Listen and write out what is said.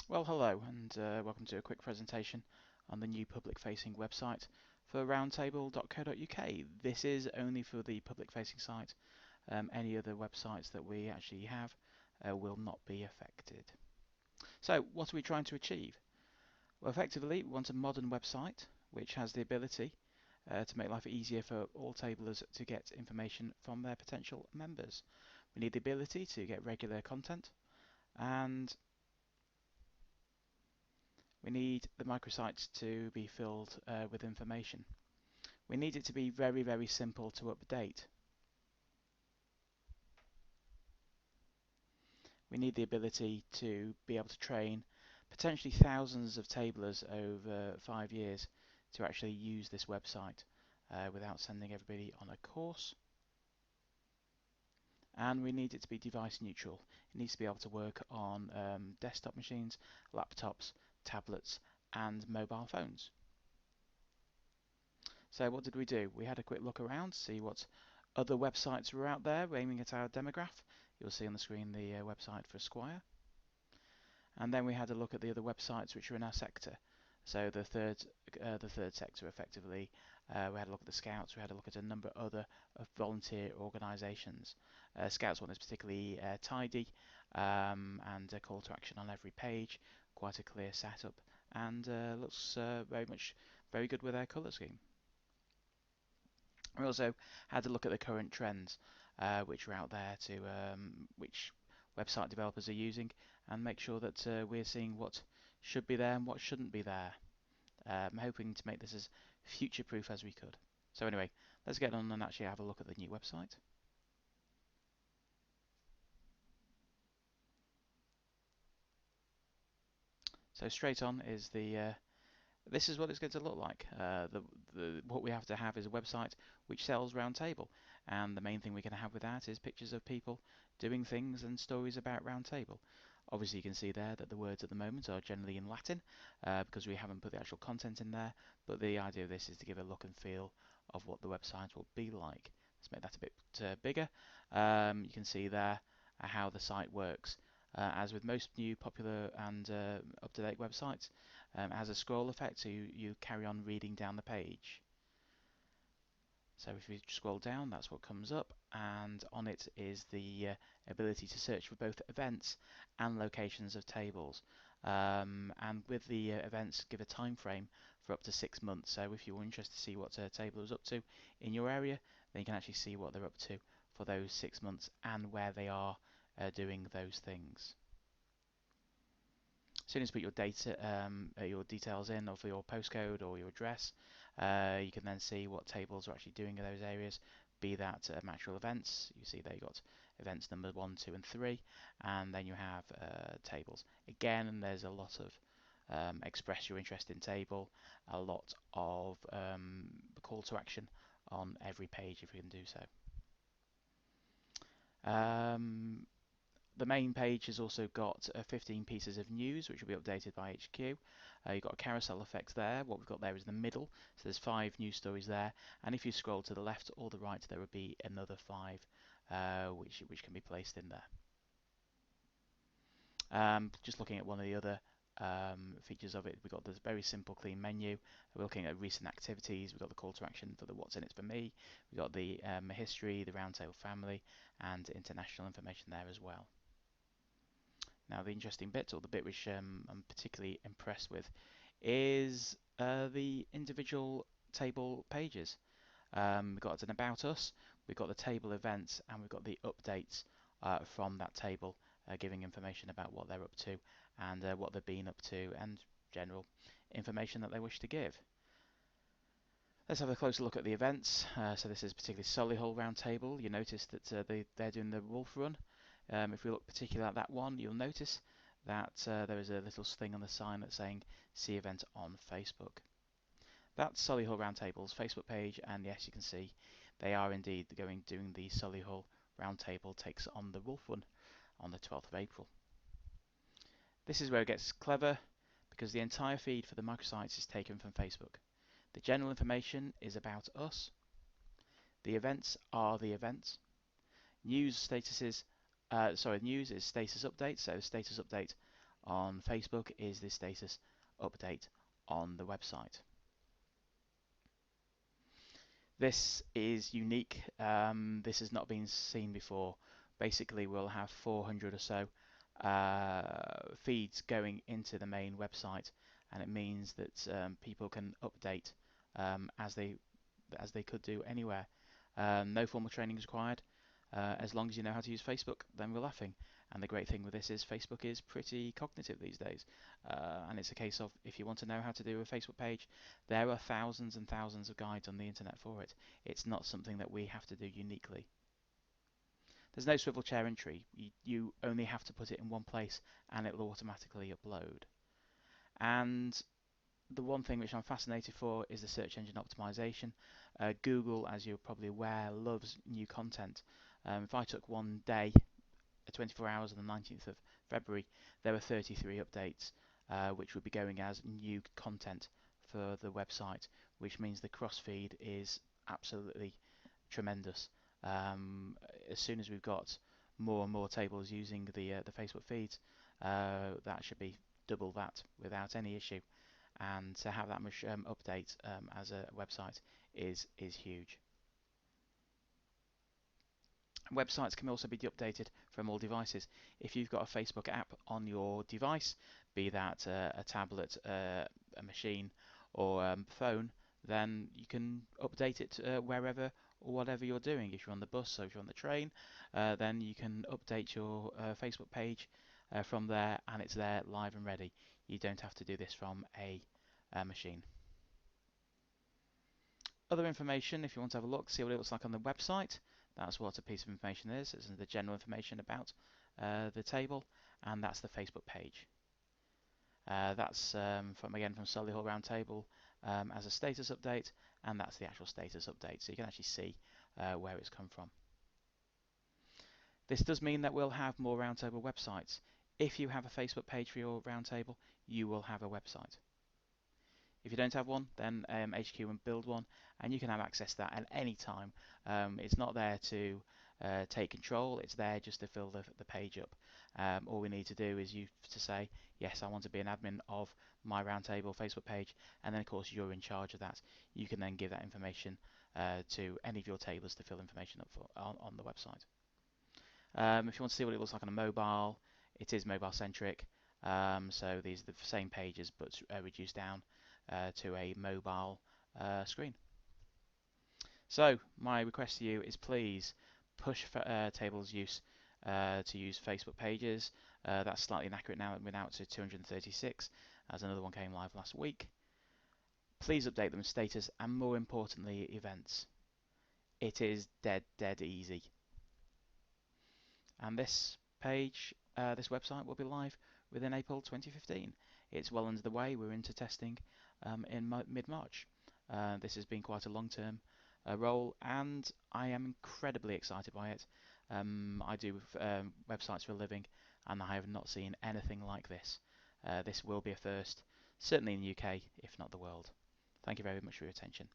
Well, hello, and welcome to a quick presentation on the new public-facing website for roundtable.co.uk. This is only for the public-facing site. Any other websites that we actually have will not be affected. So, what are we trying to achieve? Well, effectively, we want a modern website which has the ability to make life easier for all tablers to get information from their potential members. We need the ability to get regular content, and we need the microsites to be filled with information. We need it to be very, very simple to update. We need the ability to be able to train potentially thousands of tablers over 5 years to actually use this website without sending everybody on a course. And we need it to be device neutral. It needs to be able to work on desktop machines, laptops, tablets, and mobile phones. So what did we do? We had a quick look around, see what other websites were out there aiming at our demographic. You'll see on the screen the website for Esquire. And then we had a look at the other websites which are in our sector. So the third sector, effectively, we had a look at the Scouts. We had a look at a number of other volunteer organisations. Scouts one is particularly tidy and a call to action on every page, quite a clear setup, and looks very good with their colour scheme. We also had a look at the current trends which are out there to which website developers are using, and make sure that we're seeing what should be there and what shouldn't be there. I'm hoping to make this as future-proof as we could. So anyway, let's get on and actually have a look at the new website. So straight on is this is what it's going to look like. What we have to have is a website which sells Roundtable, and the main thing we're going to have with that is pictures of people doing things and stories about Roundtable. Obviously, you can see there that the words at the moment are generally in Latin because we haven't put the actual content in there, but the idea of this is to give a look and feel of what the website will be like. Let's make that a bit bigger. You can see there how the site works. As with most new, popular and up-to-date websites, it has a scroll effect, so you carry on reading down the page. So if you scroll down, that's what comes up, and on it is the ability to search for both events and locations of tables. And with the events, give a time frame for up to 6 months. So if you're interested to see what a table is up to in your area, then you can actually see what they're up to for those 6 months and where they are doing those things. As soon as you put your details in, or for your postcode or your address, you can then see what tables are actually doing in those areas. Be that actual events, you see there you got events number 1, 2, and 3, and then you have tables. Again, there's a lot of express your interest in table, a lot of call to action on every page if you can do so. The main page has also got 15 pieces of news which will be updated by HQ. You've got a carousel effect there. What we've got there is the middle, so there's 5 news stories there, and if you scroll to the left or the right there will be another 5 which can be placed in there. Just looking at one of the other features of it, we've got this very simple clean menu. We're looking at recent activities, we've got the call to action for the what's in it for me, we've got the history, the Roundtable family, and international information there as well. Now the interesting bit, or the bit which I'm particularly impressed with, is the individual table pages. We've got an about us, we've got the table events, and we've got the updates from that table, giving information about what they're up to and what they've been up to, and general information that they wish to give. Let's have a closer look at the events. So this is particularly Solihull Roundtable. You notice that they're doing the Wolf Run. If we look particularly at that one, you'll notice that there is a little thing on the sign that's saying "See event on Facebook." That's Solihull Roundtable's Facebook page, and yes, you can see they are indeed doing the Solihull Roundtable takes on the Wolf Run on the 12th of April. This is where it gets clever, because the entire feed for the microsites is taken from Facebook. The general information is about us. The events are the events. News is status update, so status update on Facebook is the status update on the website. This is unique. This has not been seen before. Basically, we'll have 400 or so feeds going into the main website, and it means that people can update as they could do anywhere. No formal training is required. As long as you know how to use Facebook, then we're laughing. And the great thing with this is Facebook is pretty cognitive these days. And it's a case of if you want to know how to do a Facebook page, there are thousands and thousands of guides on the internet for it. It's not something that we have to do uniquely. There's no swivel chair entry. You only have to put it in one place and it will automatically upload. And the one thing which I'm fascinated for is the search engine optimization. Google, as you're probably aware, loves new content. If I took one day, 24 hours on the 19th of February, there were 33 updates which would be going as new content for the website, which means the crossfeed is absolutely tremendous. As soon as we've got more and more tables using the Facebook feeds, that should be double that without any issue. And to have that much update as a website is huge. Websites can also be updated from all devices. If you've got a Facebook app on your device, be that a tablet, a machine, or phone, then you can update it wherever or whatever you're doing. If you're on the bus or if you're on the train, then you can update your Facebook page from there, and it's there live and ready. You don't have to do this from a machine. Other information, if you want to have a look, see what it looks like on the website. That's what a piece of information is. It's the general information about the table, and that's the Facebook page. That's from Solihull Roundtable as a status update, and that's the actual status update. So you can actually see where it's come from. This does mean that we'll have more Roundtable websites. If you have a Facebook page for your Roundtable, you will have a website. If you don't have one, then HQ will build one, and you can have access to that at any time. It's not there to take control, it's there just to fill the page up. All we need to do is you to say, yes, I want to be an admin of my Roundtable Facebook page, and then of course you're in charge of that. You can then give that information to any of your tablers to fill information up for, on the website. If you want to see what it looks like on a mobile, it is mobile centric. So these are the same pages but reduced down to a mobile screen. So my request to you is please push tables use to use Facebook pages. That's slightly inaccurate now. We're now to 236 as another one came live last week. Please update them with status and more importantly events. It is dead easy. And this page, this website will be live within April 2015. It's well under the way. We're into testing in mid-March. This has been quite a long-term role, and I am incredibly excited by it. I do websites for a living, and I have not seen anything like this. This will be a first, certainly in the UK, if not the world. Thank you very much for your attention.